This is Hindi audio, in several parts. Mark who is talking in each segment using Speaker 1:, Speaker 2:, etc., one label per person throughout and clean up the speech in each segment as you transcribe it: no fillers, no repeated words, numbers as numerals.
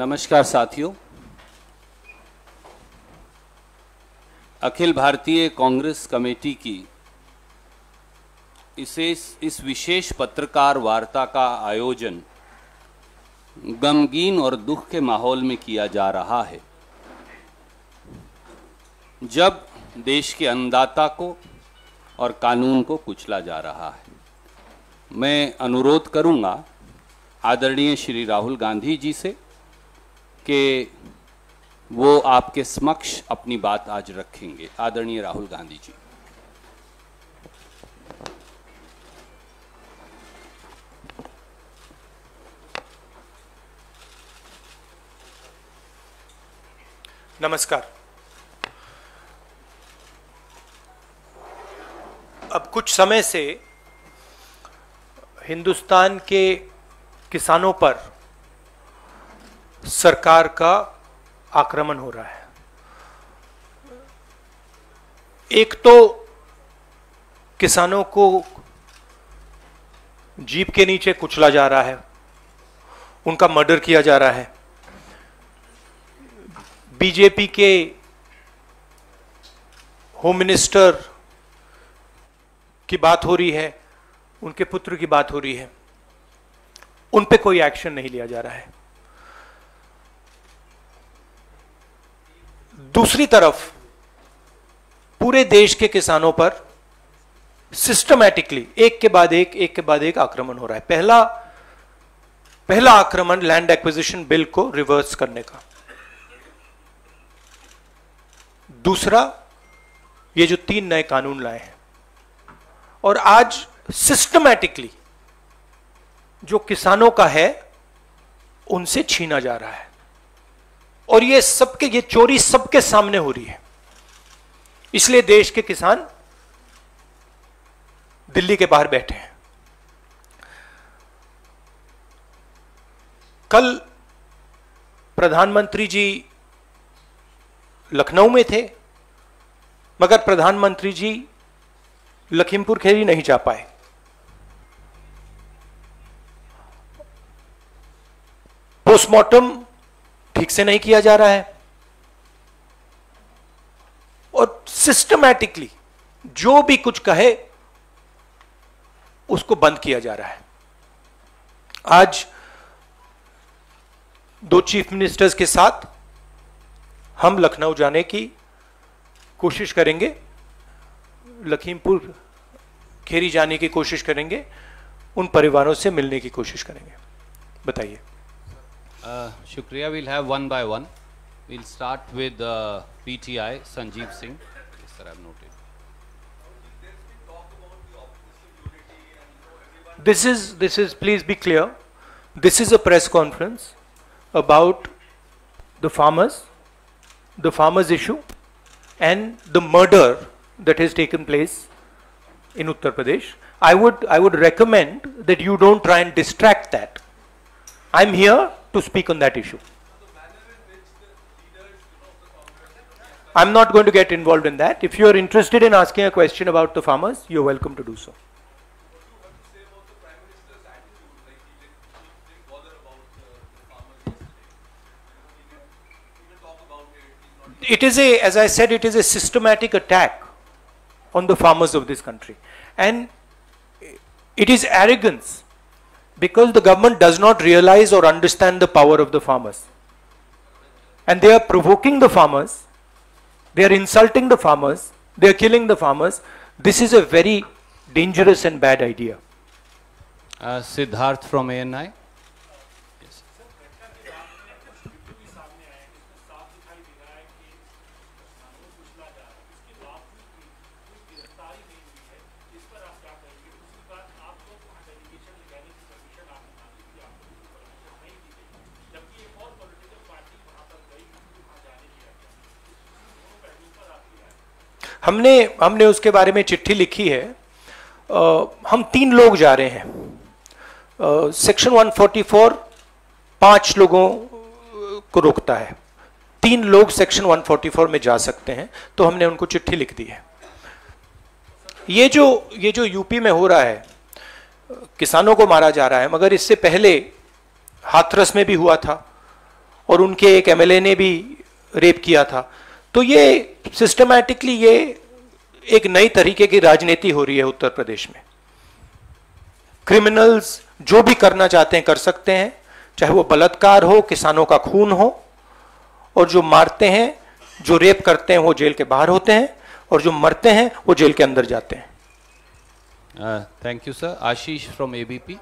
Speaker 1: नमस्कार साथियों। अखिल भारतीय कांग्रेस कमेटी की इस विशेष पत्रकार वार्ता का आयोजन गमगीन और दुख के माहौल में किया जा रहा है, जब देश के अन्नदाता को और कानून को कुचला जा रहा है। मैं अनुरोध करूंगा आदरणीय श्री राहुल गांधी जी से कि वो आपके समक्ष अपनी बात आज रखेंगे। आदरणीय राहुल गांधी जी।
Speaker 2: नमस्कार। अब कुछ समय से हिंदुस्तान के किसानों पर सरकार का आक्रमण हो रहा है। एक तो किसानों को जीप के नीचे कुचला जा रहा है, उनका मर्डर किया जा रहा है। बीजेपी के होम मिनिस्टर की बात हो रही है, उनके पुत्र की बात हो रही है, उन पे कोई एक्शन नहीं लिया जा रहा है। दूसरी तरफ पूरे देश के किसानों पर सिस्टमैटिकली एक के बाद एक आक्रमण हो रहा है। पहला आक्रमण लैंड एक्विजिशन बिल को रिवर्स करने का, दूसरा ये जो 3 नए कानून लाए हैं, और आज सिस्टमैटिकली जो किसानों का है उनसे छीना जा रहा है। और ये चोरी सबके सामने हो रही है। इसलिए देश के किसान दिल्ली के बाहर बैठे हैं। कल प्रधानमंत्री जी लखनऊ में थे, मगर प्रधानमंत्री जी लखीमपुर खीरी नहीं जा पाए। पोस्टमार्टम ठीक से नहीं किया जा रहा है और सिस्टमैटिकली जो भी कुछ कहे उसको बंद किया जा रहा है। आज 2 चीफ मिनिस्टर्स के साथ हम लखनऊ जाने की कोशिश करेंगे, लखीमपुर खीरी जाने की कोशिश करेंगे, उन परिवारों से मिलने की कोशिश करेंगे। बताइए।
Speaker 1: शुक्रिया। We'll have one by one. We'll start with PTI Sanjeev Singh. Yes, sir, I've noted.
Speaker 2: This is please be clear. This is a press conference about the farmers issue and the murder that has taken place in Uttar Pradesh. I would recommend that you don't try and distract that. I'm here to speak on that issue. I'm not going to get involved in that. If you're interested in asking a question about the farmers, you're welcome to do so. It is as I said, it is a systematic attack on the farmers of this country. And it is arrogance, because the government does not realize or understand the power of the farmers. And they are provoking the farmers, they are insulting the farmers, they are killing the farmers. This is a very dangerous and bad idea.
Speaker 1: Siddharth from ANI. Yes.
Speaker 2: हमने उसके बारे में चिट्ठी लिखी है। हम 3 लोग जा रहे हैं। सेक्शन 144 5 लोगों को रोकता है, 3 लोग सेक्शन 144 में जा सकते हैं, तो हमने उनको चिट्ठी लिख दी है। ये जो यूपी में हो रहा है, किसानों को मारा जा रहा है, मगर इससे पहले हाथरस में भी हुआ था और उनके एक एमएलए ने भी रेप किया था। तो ये सिस्टमैटिकली ये एक नई तरीके की राजनीति हो रही है उत्तर प्रदेश में। क्रिमिनल्स जो भी करना चाहते हैं कर सकते हैं, चाहे वो बलात्कार हो, किसानों का खून हो, और जो मारते हैं, जो रेप करते हैं वो जेल के बाहर होते हैं, और जो मरते हैं वो जेल के अंदर जाते हैं।
Speaker 1: Thank you sir. Ashish from ABP.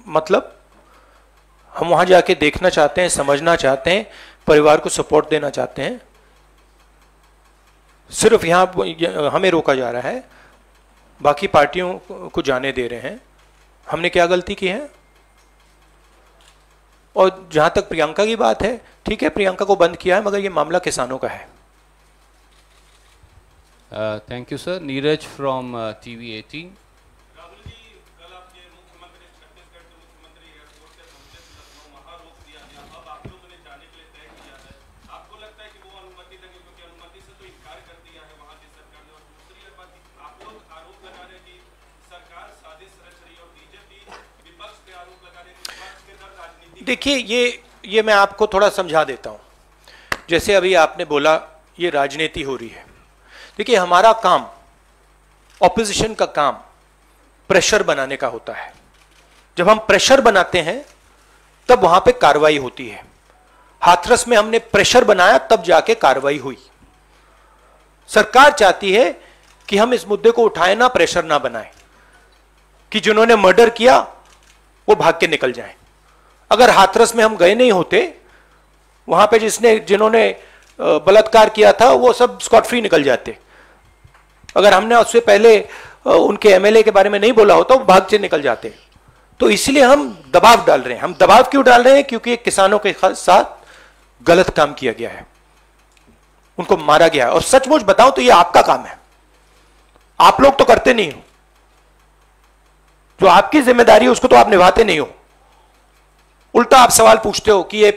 Speaker 2: मतलब हम वहां जाके देखना चाहते हैं, समझना चाहते हैं, परिवार को सपोर्ट देना चाहते हैं। सिर्फ यहां हमें रोका जा रहा है, बाकी पार्टियों को जाने दे रहे हैं। हमने क्या गलती की है? और जहां तक प्रियंका की बात है, ठीक है, प्रियंका को बंद किया है, मगर ये मामला किसानों का है।
Speaker 1: Thank you sir. Neeraj from TV 18।
Speaker 2: देखिए, ये मैं आपको थोड़ा समझा देता हूं। जैसे अभी आपने बोला ये राजनीति हो रही है। देखिए, हमारा काम, ऑपोजिशन का काम प्रेशर बनाने का होता है। जब हम प्रेशर बनाते हैं तब वहां पे कार्रवाई होती है। हाथरस में हमने प्रेशर बनाया, तब जाके कार्रवाई हुई। सरकार चाहती है कि हम इस मुद्दे को उठाएं ना, प्रेशर ना बनाएं, कि जिन्होंने मर्डर किया वो भाग के निकल जाएं। अगर हाथरस में हम गए नहीं होते, वहां पे जिन्होंने बलात्कार किया था वो सब स्कॉट फ्री निकल जाते। अगर हमने उससे पहले उनके एमएलए के बारे में नहीं बोला होता, वो भाग से निकल जाते। तो इसलिए हम दबाव डाल रहे हैं। हम दबाव क्यों डाल रहे हैं? क्योंकि किसानों के साथ गलत काम किया गया है, उनको मारा गया है। और सचमुच बताऊं तो ये आपका काम है, आप लोग तो करते नहीं हो। जो आपकी जिम्मेदारी है उसको तो आप निभाते नहीं हो। उल्टा आप सवाल पूछते हो कि ये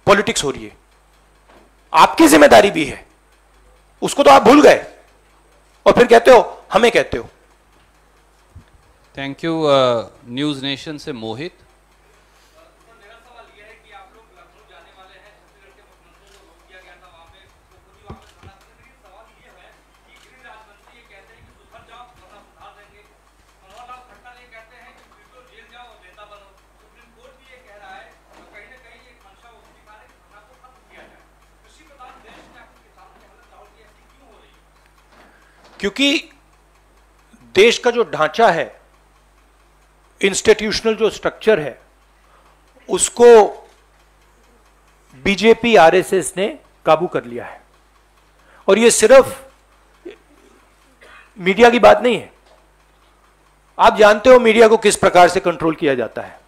Speaker 2: पॉलिटिक्स हो रही है। आपकी जिम्मेदारी भी है, उसको तो आप भूल गए और फिर कहते हो हमें कहते हो।
Speaker 1: Thank you. न्यूज नेशन से मोहित।
Speaker 2: क्योंकि देश का जो ढांचा है, इंस्टीट्यूशनल जो स्ट्रक्चर है, उसको बीजेपी आरएसएस ने काबू कर लिया है। और ये सिर्फ मीडिया की बात नहीं है। आप जानते हो मीडिया को किस प्रकार से कंट्रोल किया जाता है।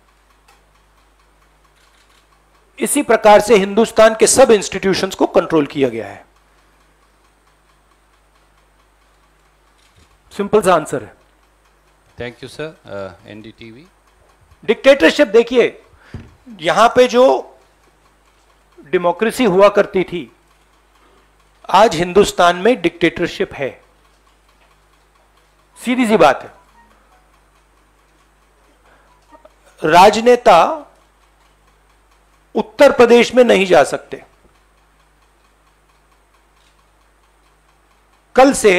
Speaker 2: इसी प्रकार से हिंदुस्तान के सब इंस्टीट्यूशंस को कंट्रोल किया गया है। सिंपल सा आंसर है।
Speaker 1: Thank you sir. NDTV.
Speaker 2: Dictatorship, देखिए यहां पे जो डेमोक्रेसी हुआ करती थी, आज हिंदुस्तान में डिक्टेटरशिप है। सीधी सी बात है। राजनेता उत्तर प्रदेश में नहीं जा सकते। कल से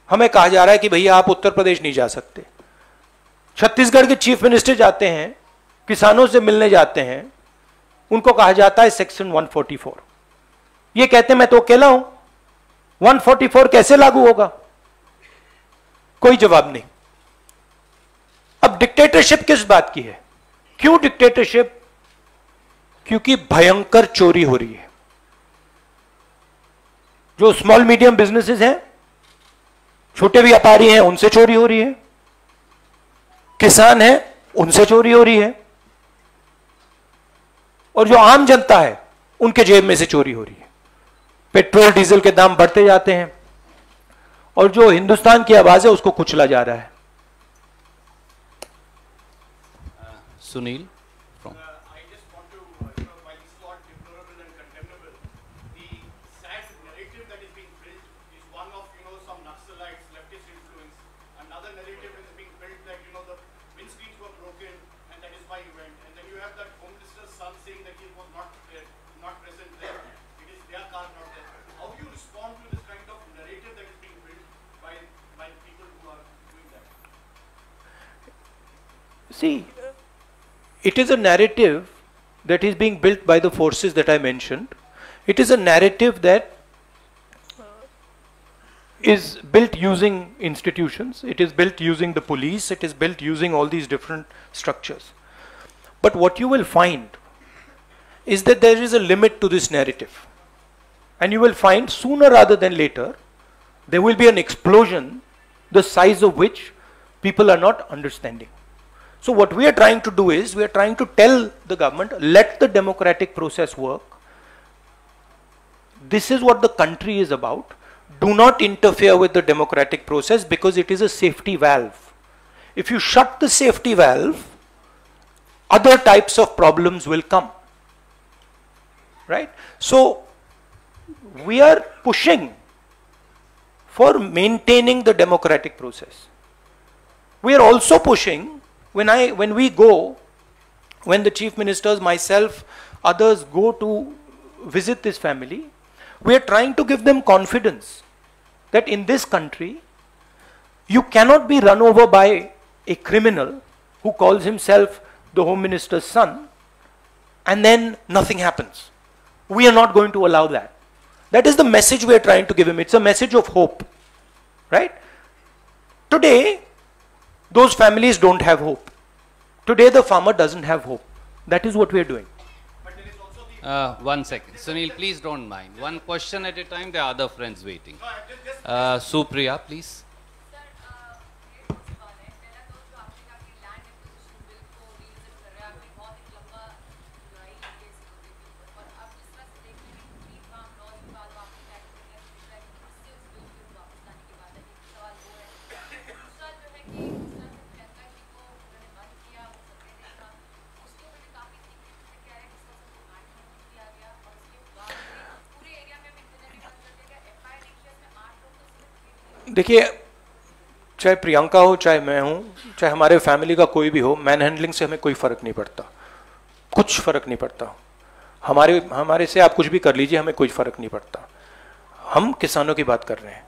Speaker 2: हमें कहा जा रहा है कि भैया आप उत्तर प्रदेश नहीं जा सकते। छत्तीसगढ़ के चीफ मिनिस्टर जाते हैं, किसानों से मिलने जाते हैं, उनको कहा जाता है सेक्शन 144। ये कहते हैं मैं तो अकेला हूं, 144 कैसे लागू होगा? कोई जवाब नहीं। अब डिक्टेटरशिप किस बात की है? क्यों डिक्टेटरशिप? क्योंकि भयंकर चोरी हो रही है। जो स्मॉल मीडियम बिजनेसेस हैं, छोटे व्यापारी हैं, उनसे चोरी हो रही है। किसान हैं, उनसे चोरी हो रही है। और जो आम जनता है, उनके जेब में से चोरी हो रही है। पेट्रोल डीजल के दाम बढ़ते जाते हैं, और जो हिंदुस्तान की आवाज है उसको कुचला जा रहा है।
Speaker 1: Sunil
Speaker 2: See, it is a narrative that is being built by the forces that I mentioned. It is a narrative that is built using institutions, it is built using the police, it is built using all these different structures. But what you will find is that there is a limit to this narrative. And you will find sooner rather than later, there will be an explosion, the size of which people are not understanding. So what we are trying to do is, we are trying to tell the government, let the democratic process work. This is what the country is about. Do not interfere with the democratic process because it is a safety valve. If you shut the safety valve, other types of problems will come. Right? So we are pushing for maintaining the democratic process. We are also pushing, when the chief ministers, myself, others go to visit this family, we are trying to give them confidence that in this country, you cannot be run over by a criminal who calls himself the Home Minister's son, and then nothing happens. We are not going to allow that. That is the message we are trying to give him. It's a message of hope. Right? Today, those families don't have hope. Today the farmer doesn't have hope. That is what we are doing.
Speaker 1: But there is also the 1 second. Sunil, please don't mind. One question at a time. There are other friends waiting. Supriya, please.
Speaker 2: देखिए, चाहे प्रियंका हो, चाहे मैं हूं, चाहे हमारे फैमिली का कोई भी हो, मैन हैंडलिंग से हमें कोई फर्क नहीं पड़ता, कुछ फर्क नहीं पड़ता। हमारे से आप कुछ भी कर लीजिए, हमें कोई फर्क नहीं पड़ता। हम किसानों की बात कर रहे हैं।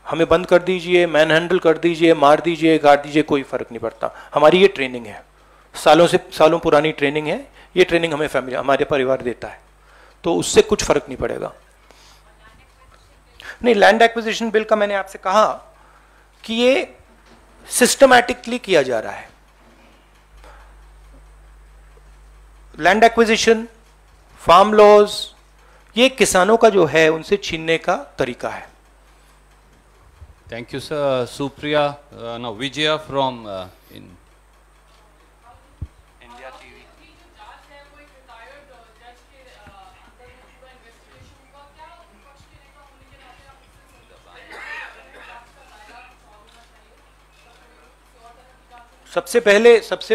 Speaker 2: हमें बंद कर दीजिए, मैन हैंडल कर दीजिए, मार दीजिए, काट दीजिए, कोई फर्क नहीं पड़ता। हमारी ये ट्रेनिंग है, सालों पुरानी ट्रेनिंग है। ये ट्रेनिंग हमें फैमिली, हमारे परिवार देता है, तो उससे कुछ फर्क नहीं पड़ेगा। नहीं, लैंड एक्विजिशन बिल का मैंने आपसे कहा कि ये सिस्टमैटिकली किया जा रहा है। लैंड एक्विजिशन, फार्म लॉज, ये किसानों का जो है उनसे छीनने का तरीका है।
Speaker 1: Thank you sir. Supriya, no Vijaya from in India TV.
Speaker 2: सबसे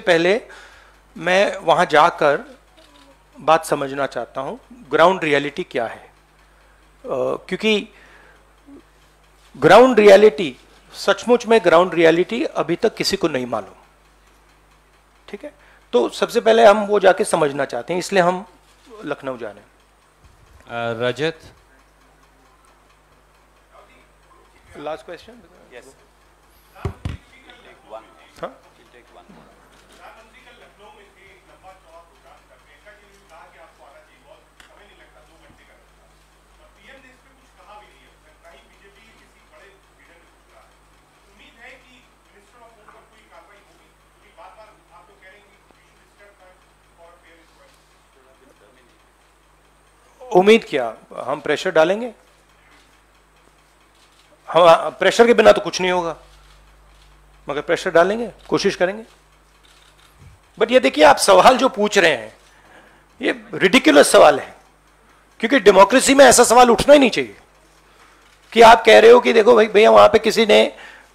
Speaker 2: पहले मैं वहां जाकर बात समझना चाहता हूं, ग्राउंड रियलिटी क्या है। क्योंकि ग्राउंड रियलिटी, सचमुच में ग्राउंड रियलिटी अभी तक किसी को नहीं मालूम। ठीक है, तो सबसे पहले हम वो जाके समझना चाहते हैं, इसलिए हम लखनऊ जा रहे हैं।
Speaker 1: रजत,
Speaker 2: लास्ट क्वेश्चन। यस, उम्मीद क्या, हम प्रेशर डालेंगे? हम प्रेशर के बिना तो कुछ नहीं होगा, मगर प्रेशर डालेंगे, कोशिश करेंगे। बट ये देखिए, आप सवाल जो पूछ रहे हैं ये रिडिकुलस सवाल है, क्योंकि डेमोक्रेसी में ऐसा सवाल उठना ही नहीं चाहिए। कि आप कह रहे हो कि देखो भाई भैया वहां पे किसी ने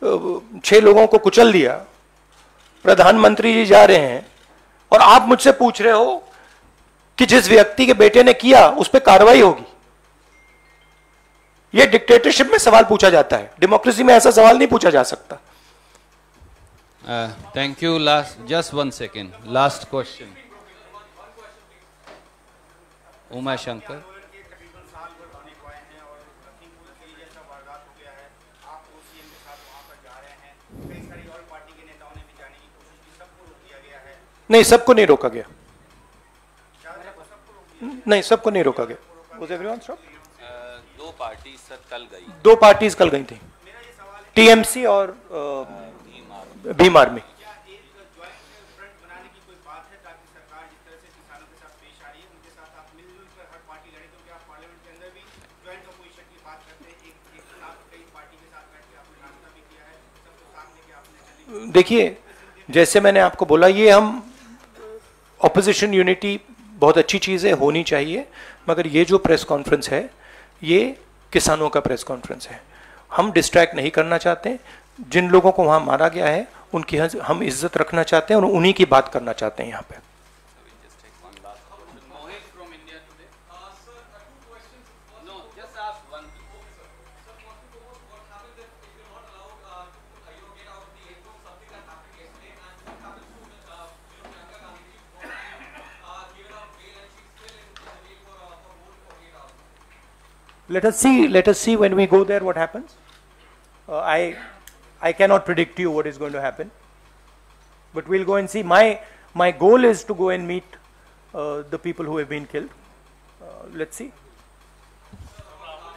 Speaker 2: 6 लोगों को कुचल दिया, प्रधानमंत्री जी जा रहे हैं और आप मुझसे पूछ रहे हो कि जिस व्यक्ति के बेटे ने किया उस पर कार्रवाई होगी। यह डिक्टेटरशिप में सवाल पूछा जाता है, डेमोक्रेसी में ऐसा सवाल नहीं पूछा जा सकता।
Speaker 1: Thank you. Last, just 1 second, last question. Uma Shankar.
Speaker 2: नहीं, सबको नहीं रोका गया, नहीं सबको नहीं रोका गया। Was everyone stopped?
Speaker 1: 2 party sir कल गई,
Speaker 2: 2 पार्टीज कल गई थी, टीएमसी और भीम आर्मी। देखिए, जैसे मैंने आपको बोला, ये हम ऑपोजिशन यूनिटी बहुत अच्छी चीज़ है, होनी चाहिए, मगर ये जो प्रेस कॉन्फ्रेंस है ये किसानों का प्रेस कॉन्फ्रेंस है। हम डिस्ट्रैक्ट नहीं करना चाहते, जिन लोगों को वहाँ मारा गया है उनकी हम इज्जत रखना चाहते हैं और उन्हीं की बात करना चाहते हैं यहाँ पे। Let us see when we go there what happens. I cannot predict you what is going to happen, but we'll go and see. My goal is to go and meet the people who have been killed. Let's see.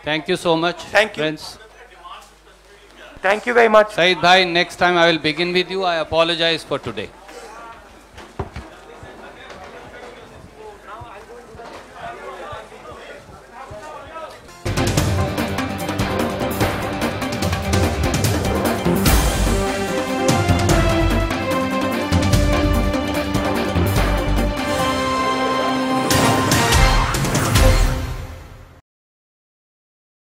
Speaker 1: Thank you so much.
Speaker 2: Thank you.
Speaker 1: Friends.
Speaker 2: Thank you very much.
Speaker 1: Saeed bhai, next time I will begin with you. I apologize for today.